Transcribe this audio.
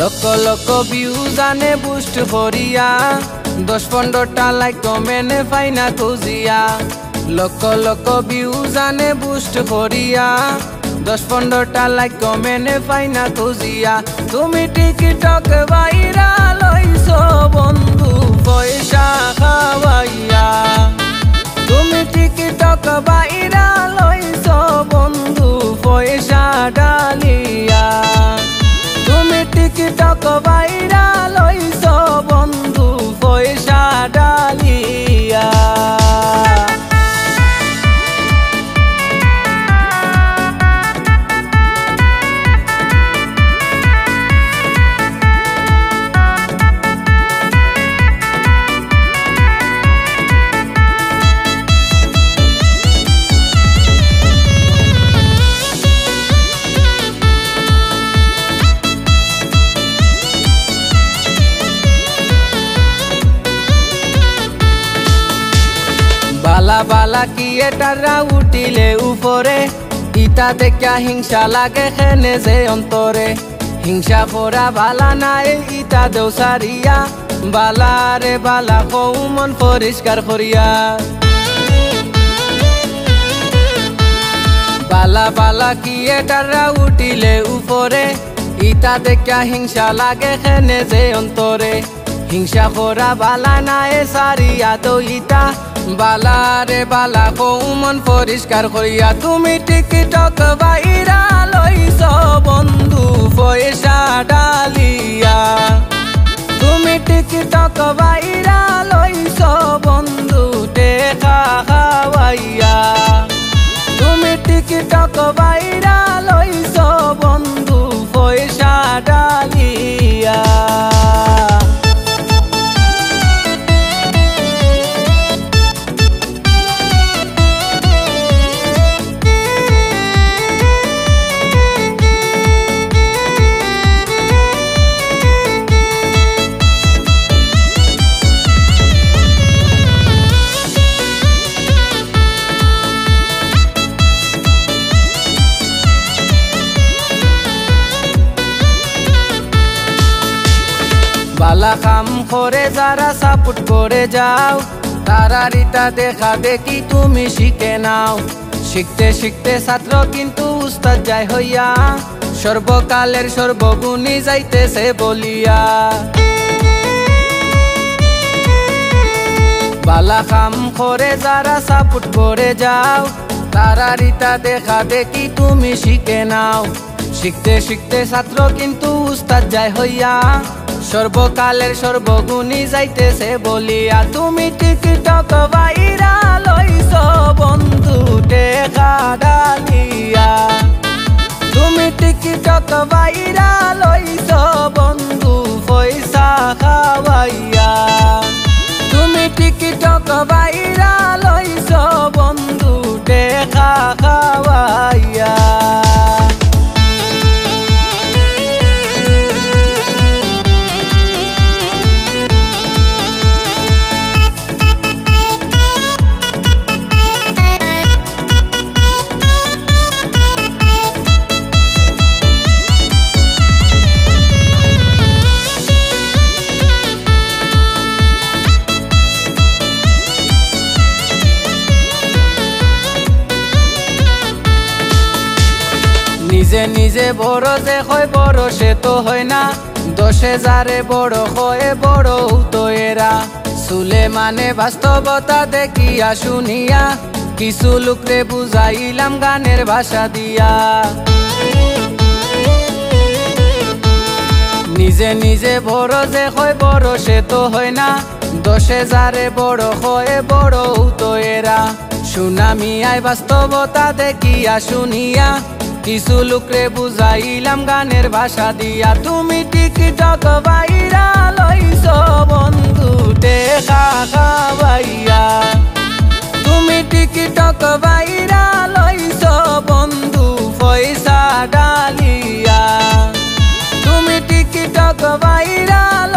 lakh lakh views আনে boost করিয়া 10-15টা like কমেন্টে ফাইনা খুঁজিয়া লক্ষ লক্ষ ভিউজ আনে বুস্ট করিয়া 10-15টা লাইক কমেন্টে ফাইনা খুঁজিয়া তুমি টিকটক ভাইরাল হইছো বন্ধু পয়সা খাওয়াইয়া তুমি টিকটক ভাইরাল হইছো বন্ধু পয়সা ডালিয়া তুমি টিকটক ভাইরাল হইছো বন্ধু পয়সা ডালিয়া বালা বালা কি এটারা উঠিলে উপরে ইটা দেখা হিংসা লাগে খেনে যে অন্তরে হিংসা করা বালা নাই ইটা দেও সারিয়া বালা রে বালা মন পরিষ্কার করিয়া বালা বালা কি এটারা উঠিলে উপরে ইটা দেখা হিংসা লাগে খেনে যে অন্তরে হিংসা করা বালা নাই সারিয়া তো ইটা বালা রে বালা মন পরিষ্কার করিয়া তুমি টিকটক ভাইরাল হইছো বন্ধু পয়সা ডালিয়া তুমি টিকটক ভাইরাল হইছো বন্ধু টেকা খাওয়াইয়া তুমি টিকটক ভাইরাল হইছো বন্ধু পয়সা ডালিয়া বালা কাম করে যারা সাপোর্ট করে যাও তারা রিতা দেখা দেখি তুমি শিখে নাও শিখতে শিখতে ছাত্র কিন্তু উস্তাদ যায় হইয়া সর্বকালের সর্বগুণী যাইতেছে বলিয়া বালা কাম করে যারা সাপোর্ট করে যাও তারা রিতা দেখা দেখি তুমি শিখে নাও শিখতে শিখতে ছাত্র কিন্তু উস্তাদ যায় হইয়া সর্বকালের সর্বগুণী যাইতেছে বলিয়া তুমি টিকটক ভাইরাল হইছো বন্ধু টেকা ডালিয়া তুমি টিকটক ভাইরাল হইছো বন্ধু পয়সা খাওয়াইয়া তুমি টিকটক ভাইরাল হইছো বন্ধু টেকা খাওয়াইয়া নিজে নিজে বড় যে হয় বড় সে তো হয় না 10,000 বড় হয় বড় তো এরা সুলেমানে বাস্তবতা দেখিয়া শুনিয়া কিছু লোকরে বুঝাইলাম গানের ভাষা দিয়া নিজে নিজে বড় যে হয় বড় সে তো হয় না 10,000 বড় হয় বড় তো এরা সুনামি আয় বাস্তবতা দেখিয়া শুনিয়া কিছু লোকরে বুঝাইলাম গানের ভাষা দিয়া তুমি টিকটক ভাইরাল হইছো বন্ধু টেকা খাওয়াইয়া তুমি টিকটক ভাইরাল হইছো বন্ধু পয়সা ডালিয়া তুমি টিকটক ভাইরাল